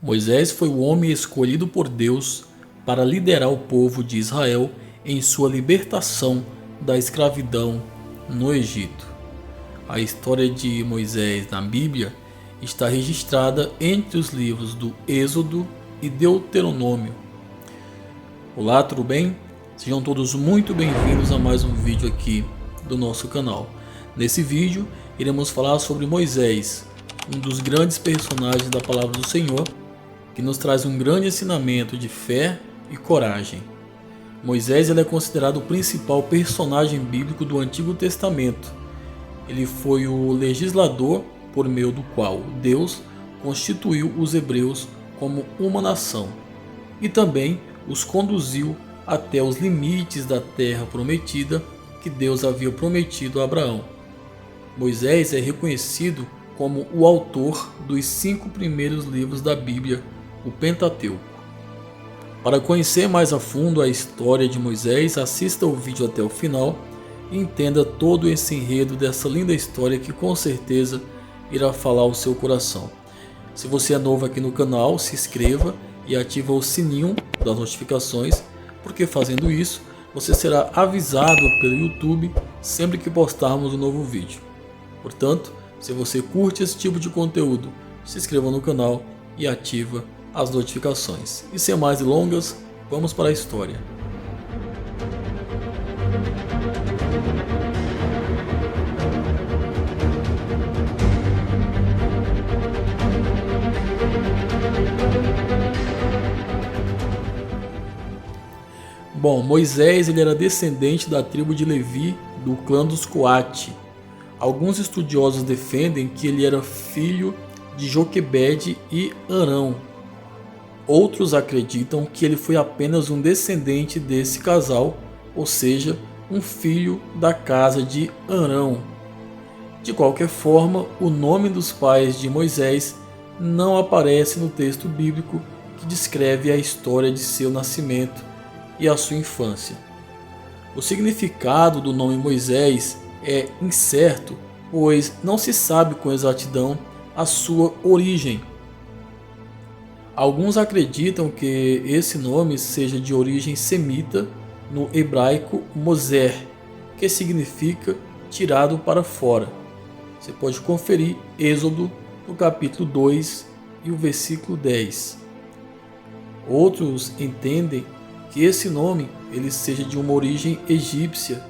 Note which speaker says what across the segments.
Speaker 1: Moisés foi o homem escolhido por Deus para liderar o povo de Israel em sua libertação da escravidão no Egito. A história de Moisés na Bíblia está registrada entre os livros do Êxodo e Deuteronômio. Olá, tudo bem? Sejam todos muito bem-vindos a mais um vídeo aqui do nosso canal. Nesse vídeo, iremos falar sobre Moisés, um dos grandes personagens da Palavra do Senhor, que nos traz um grande ensinamento de fé e coragem. Moisés é considerado o principal personagem bíblico do Antigo Testamento. Ele foi o legislador por meio do qual Deus constituiu os hebreus como uma nação e também os conduziu até os limites da terra prometida que Deus havia prometido a Abraão. Moisés é reconhecido como o autor dos 5 primeiros livros da Bíblia, o Pentateuco. Para conhecer mais a fundo a história de Moisés, assista o vídeo até o final e entenda todo esse enredo dessa linda história que com certeza irá falar ao seu coração. Se você é novo aqui no canal, se inscreva e ative o sininho das notificações, porque fazendo isso você será avisado pelo YouTube sempre que postarmos um novo vídeo. Portanto, se você curte esse tipo de conteúdo, se inscreva no canal e ativa as notificações. E sem mais delongas, vamos para a história. Bom, Moisés era descendente da tribo de Levi, do clã dos Coate. Alguns estudiosos defendem que ele era filho de Joquebede e Arão. Outros acreditam que ele foi apenas um descendente desse casal, ou seja, um filho da casa de Arão. De qualquer forma, o nome dos pais de Moisés não aparece no texto bíblico que descreve a história de seu nascimento e a sua infância. O significado do nome Moisés é incerto, pois não se sabe com exatidão a sua origem. Alguns acreditam que esse nome seja de origem semita, no hebraico Moser, que significa tirado para fora. Você pode conferir Êxodo no capítulo 2 e o versículo 10. Outros entendem que esse nome ele seja de uma origem egípcia,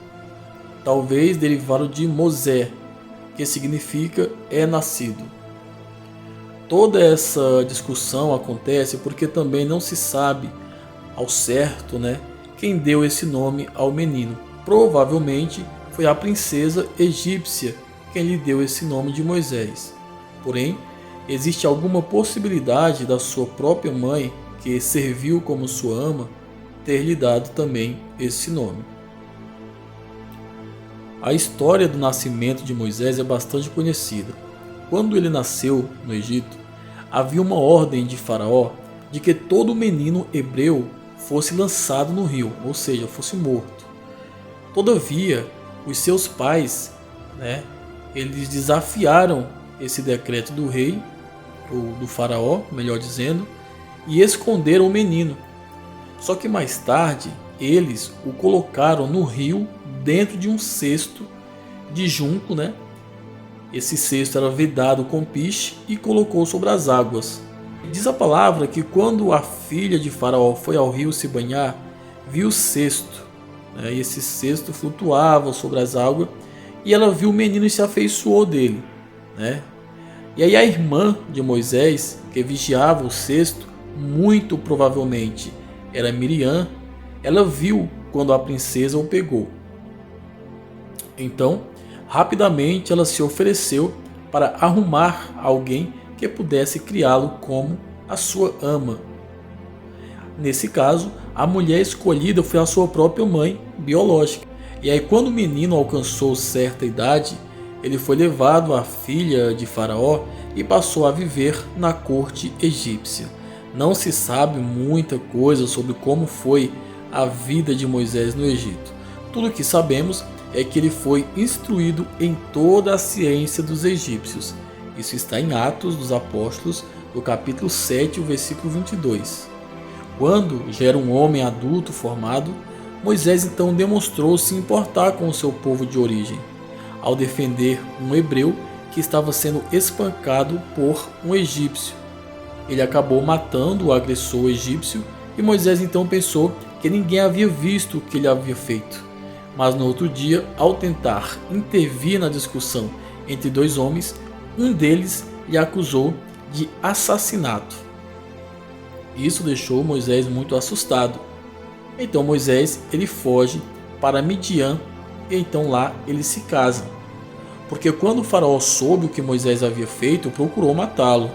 Speaker 1: talvez derivado de Moser, que significa é nascido. Toda essa discussão acontece porque também não se sabe ao certo, quem deu esse nome ao menino. Provavelmente foi a princesa egípcia quem lhe deu esse nome de Moisés. Porém, existe alguma possibilidade da sua própria mãe, que serviu como sua ama, ter lhe dado também esse nome. A história do nascimento de Moisés é bastante conhecida. Quando ele nasceu no Egito, havia uma ordem de Faraó de que todo menino hebreu fosse lançado no rio, ou seja, fosse morto. Todavia, os seus pais, eles desafiaram esse decreto do rei, ou do Faraó, melhor dizendo, e esconderam o menino. Só que mais tarde, eles o colocaram no rio dentro de um cesto de junco, Esse cesto era vedado com piche e colocou sobre as águas. Diz a palavra que quando a filha de Faraó foi ao rio se banhar, viu o cesto, e esse cesto flutuava sobre as águas, e ela viu o menino e se afeiçoou dele. E aí a irmã de Moisés, que vigiava o cesto, muito provavelmente era Miriam, ela viu quando a princesa o pegou. Então, rapidamente ela se ofereceu para arrumar alguém que pudesse criá-lo como a sua ama. Nesse caso, a mulher escolhida foi a sua própria mãe biológica. E aí, quando o menino alcançou certa idade, ele foi levado à filha de Faraó e passou a viver na corte egípcia. Não se sabe muita coisa sobre como foi a vida de Moisés no Egito. Tudo o que sabemos é que ele foi instruído em toda a ciência dos egípcios. Isso está em Atos dos Apóstolos, do capítulo 7, o versículo 22. Quando já era um homem adulto formado, Moisés então demonstrou se importar com o seu povo de origem, ao defender um hebreu que estava sendo espancado por um egípcio. Ele acabou matando o agressor egípcio e Moisés então pensou que ninguém havia visto o que ele havia feito. Mas no outro dia, ao tentar intervir na discussão entre dois homens, um deles lhe acusou de assassinato. Isso deixou Moisés muito assustado. Então Moisés ele foge para Midian e então lá ele se casa. Porque quando o faraó soube o que Moisés havia feito, procurou matá-lo.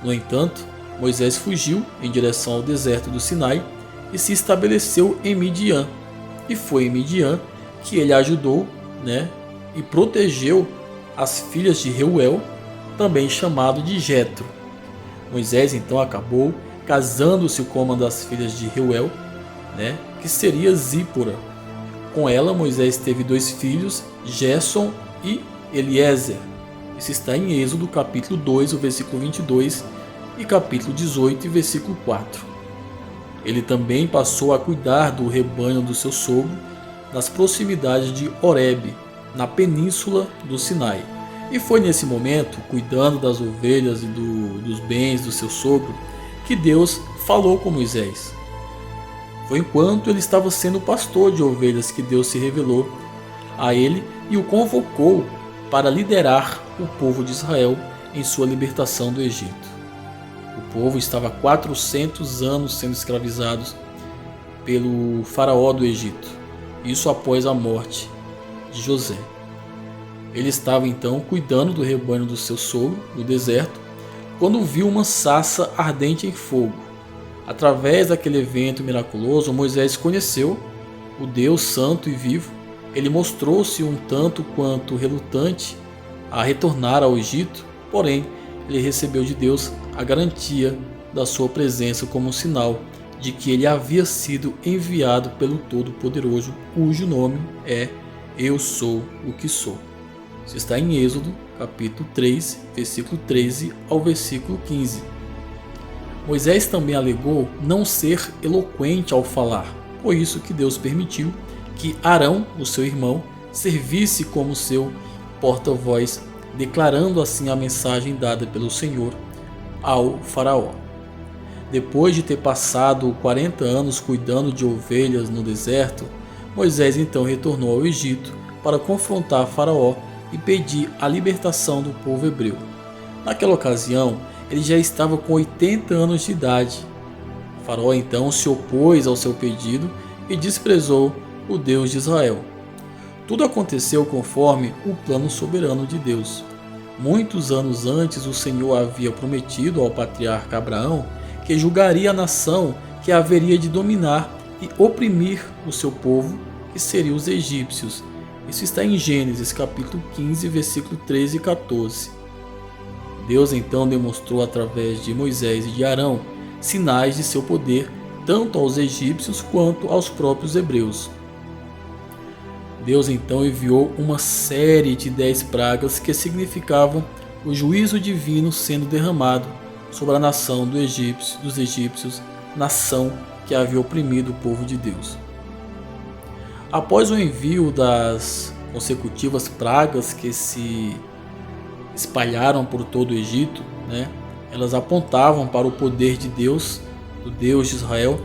Speaker 1: No entanto, Moisés fugiu em direção ao deserto do Sinai e se estabeleceu em Midian. E foi em Midian que ele ajudou, e protegeu as filhas de Reuel, também chamado de Jetro. Moisés então acabou casando-se com uma das filhas de Reuel, que seria Zípora. Com ela Moisés teve 2 filhos, Gerson e Eliezer. Isso está em Êxodo capítulo 2, o versículo 22 e capítulo 18, versículo 4. Ele também passou a cuidar do rebanho do seu sogro nas proximidades de Horebe, na península do Sinai. E foi nesse momento, cuidando das ovelhas e dos bens do seu sogro, que Deus falou com Moisés. Foi enquanto ele estava sendo pastor de ovelhas que Deus se revelou a ele e o convocou para liderar o povo de Israel em sua libertação do Egito. O povo estava há 400 anos sendo escravizados pelo faraó do Egito, isso após a morte de José. Ele estava então cuidando do rebanho do seu sogro no deserto, quando viu uma sarça ardente em fogo. Através daquele evento miraculoso, Moisés conheceu o Deus santo e vivo. Ele mostrou-se um tanto quanto relutante a retornar ao Egito, porém ele recebeu de Deus a garantia da sua presença como um sinal de que ele havia sido enviado pelo Todo-Poderoso, cujo nome é Eu Sou o que Sou. Isso está em Êxodo, capítulo 3, versículo 13 ao versículo 15. Moisés também alegou não ser eloquente ao falar, por isso que Deus permitiu que Arão, o seu irmão, servisse como seu porta-voz, declarando assim a mensagem dada pelo Senhor ao faraó. Depois de ter passado 40 anos cuidando de ovelhas no deserto, Moisés então retornou ao Egito para confrontar faraó e pedir a libertação do povo hebreu. Naquela ocasião, ele já estava com 80 anos de idade. Faraó então se opôs ao seu pedido e desprezou o Deus de Israel. Tudo aconteceu conforme o plano soberano de Deus. Muitos anos antes, o Senhor havia prometido ao patriarca Abraão que julgaria a nação que haveria de dominar e oprimir o seu povo, que seriam os egípcios. Isso está em Gênesis capítulo 15, versículo 13 e 14. Deus então demonstrou através de Moisés e de Arão sinais de seu poder tanto aos egípcios quanto aos próprios hebreus. Deus então enviou uma série de 10 pragas que significavam o juízo divino sendo derramado sobre a nação dos egípcios, nação que havia oprimido o povo de Deus. Após o envio das consecutivas pragas que se espalharam por todo o Egito, elas apontavam para o poder de Deus, do Deus de Israel,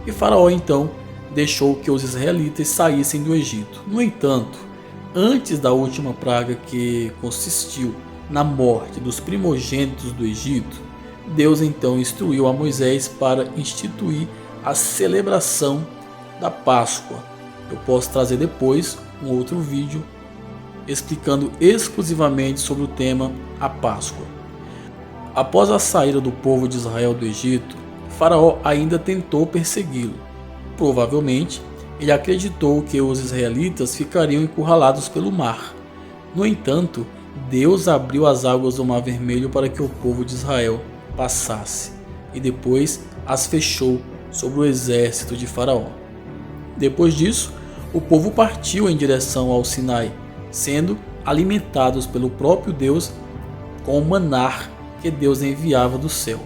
Speaker 1: e Faraó então deixou que os israelitas saíssem do Egito. No entanto, antes da última praga, que consistiu na morte dos primogênitos do Egito, Deus então instruiu a Moisés para instituir a celebração da Páscoa. Eu posso trazer depois um outro vídeo explicando exclusivamente sobre o tema a Páscoa. Após a saída do povo de Israel do Egito, Faraó ainda tentou persegui-lo. Provavelmente, ele acreditou que os israelitas ficariam encurralados pelo mar. No entanto, Deus abriu as águas do Mar Vermelho para que o povo de Israel passasse, e depois as fechou sobre o exército de Faraó. Depois disso, o povo partiu em direção ao Sinai, sendo alimentados pelo próprio Deus com o maná que Deus enviava do céu.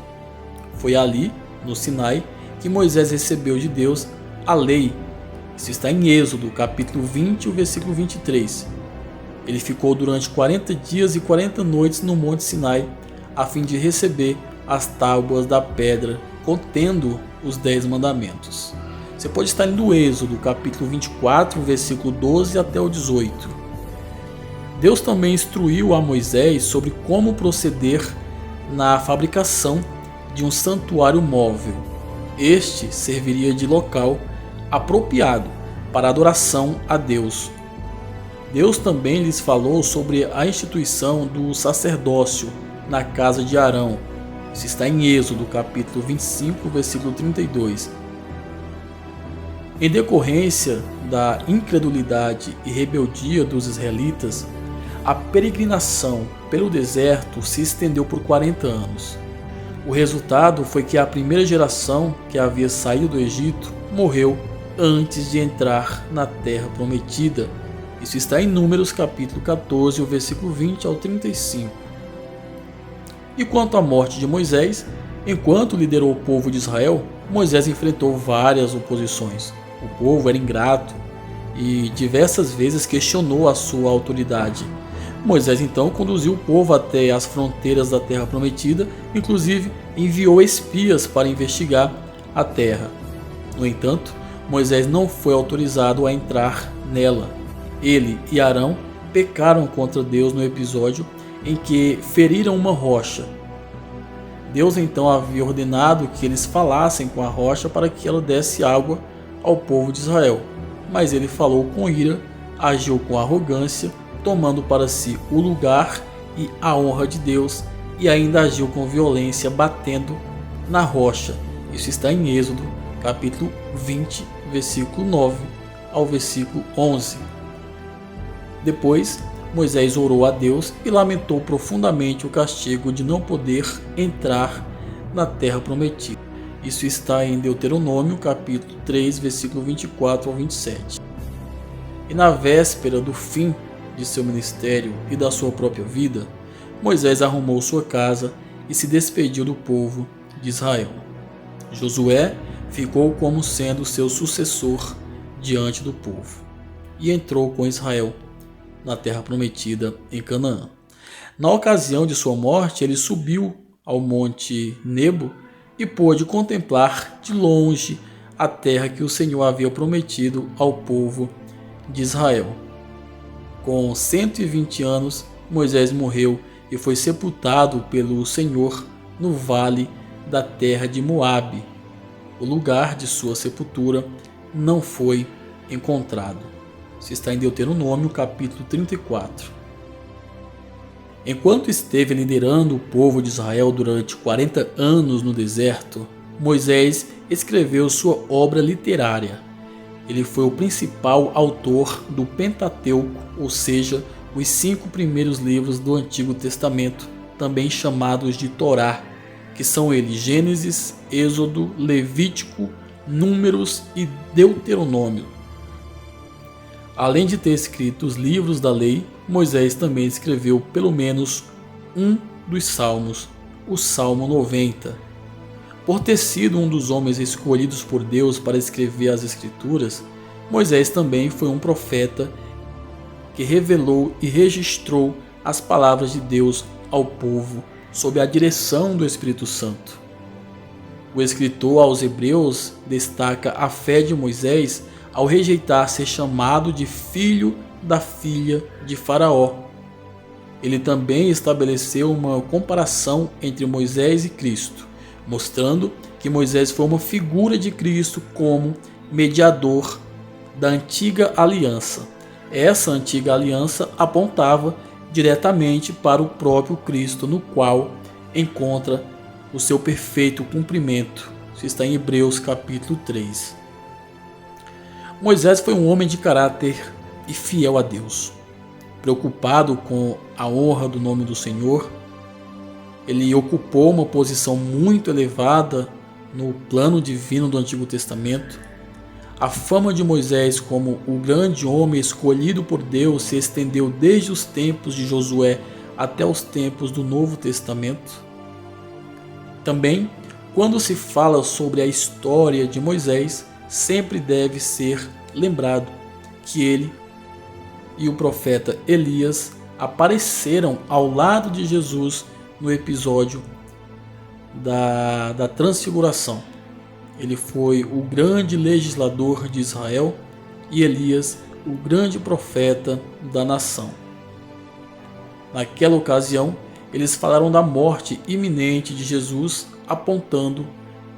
Speaker 1: Foi ali, no Sinai, que Moisés recebeu de Deus a lei. Isso está em Êxodo, capítulo 20, o versículo 23. Ele ficou durante 40 dias e 40 noites no Monte Sinai, a fim de receber as tábuas da pedra contendo os 10 mandamentos. Você pode estar lendo Êxodo, capítulo 24, versículo 12 até o 18. Deus também instruiu a Moisés sobre como proceder na fabricação de um santuário móvel. Este serviria de local apropriado para adoração a Deus. Deus também lhes falou sobre a instituição do sacerdócio na casa de Arão. Isso está em Êxodo, capítulo 25, versículo 32. Em decorrência da incredulidade e rebeldia dos israelitas, a peregrinação pelo deserto se estendeu por 40 anos. O resultado foi que a primeira geração que havia saído do Egito morreu antes de entrar na terra prometida. Isso está em Números capítulo 14, o versículo 20 ao 35. E quanto à morte de Moisés, enquanto liderou o povo de Israel, Moisés enfrentou várias oposições. O povo era ingrato e diversas vezes questionou a sua autoridade. Moisés então conduziu o povo até as fronteiras da terra prometida, inclusive enviou espias para investigar a terra. No entanto, Moisés não foi autorizado a entrar nela. Ele e Arão pecaram contra Deus no episódio em que feriram uma rocha. Deus então havia ordenado que eles falassem com a rocha para que ela desse água ao povo de Israel. Mas ele falou com ira, agiu com arrogância, tomando para si o lugar e a honra de Deus, e ainda agiu com violência, batendo na rocha. Isso está em Êxodo, capítulo 20, versículo 9 ao versículo 11. Depois, Moisés orou a Deus e lamentou profundamente o castigo de não poder entrar na terra prometida. Isso está em Deuteronômio, capítulo 3, versículo 24 ao 27. E na véspera do fim de seu ministério e da sua própria vida, Moisés arrumou sua casa e se despediu do povo de Israel. Josué ficou como sendo seu sucessor diante do povo e entrou com Israel na terra prometida em Canaã. Na ocasião de sua morte, ele subiu ao monte Nebo e pôde contemplar de longe a terra que o Senhor havia prometido ao povo de Israel. Com 120 anos, Moisés morreu e foi sepultado pelo Senhor no vale da terra de Moabe. O lugar de sua sepultura não foi encontrado. Isso está em Deuteronômio, capítulo 34. Enquanto esteve liderando o povo de Israel durante 40 anos no deserto, Moisés escreveu sua obra literária. Ele foi o principal autor do Pentateuco, ou seja, os 5 primeiros livros do Antigo Testamento, também chamados de Torá, que são eles Gênesis, Êxodo, Levítico, Números e Deuteronômio. Além de ter escrito os livros da lei, Moisés também escreveu pelo menos um dos salmos, o Salmo 90. Por ter sido um dos homens escolhidos por Deus para escrever as Escrituras, Moisés também foi um profeta que revelou e registrou as palavras de Deus ao povo sob a direção do Espírito Santo. O escritor aos Hebreus destaca a fé de Moisés ao rejeitar ser chamado de filho da filha de Faraó. Ele também estabeleceu uma comparação entre Moisés e Cristo, mostrando que Moisés foi uma figura de Cristo como mediador da antiga aliança. Essa antiga aliança apontava diretamente para o próprio Cristo, no qual encontra o seu perfeito cumprimento. Isso está em Hebreus capítulo 3. Moisés foi um homem de caráter e fiel a Deus. Preocupado com a honra do nome do Senhor, ele ocupou uma posição muito elevada no plano divino do Antigo Testamento. A fama de Moisés como o grande homem escolhido por Deus se estendeu desde os tempos de Josué até os tempos do Novo Testamento. Também, quando se fala sobre a história de Moisés, sempre deve ser lembrado que ele e o profeta Elias apareceram ao lado de Jesus no episódio da Transfiguração. Ele foi o grande legislador de Israel e Elias o grande profeta da nação. Naquela ocasião, eles falaram da morte iminente de Jesus, apontando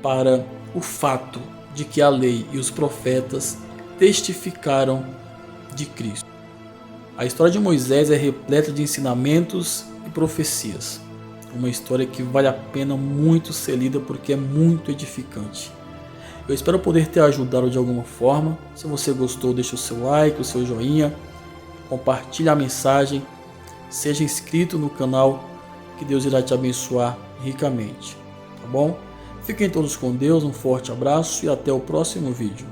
Speaker 1: para o fato de que a lei e os profetas testificaram de Cristo. A história de Moisés é repleta de ensinamentos e profecias. Uma história que vale a pena muito ser lida porque é muito edificante. Eu espero poder ter ajudado de alguma forma. Se você gostou, deixe o seu like, o seu joinha, compartilhe a mensagem, seja inscrito no canal, que Deus irá te abençoar ricamente, tá bom? Fiquem todos com Deus, um forte abraço e até o próximo vídeo.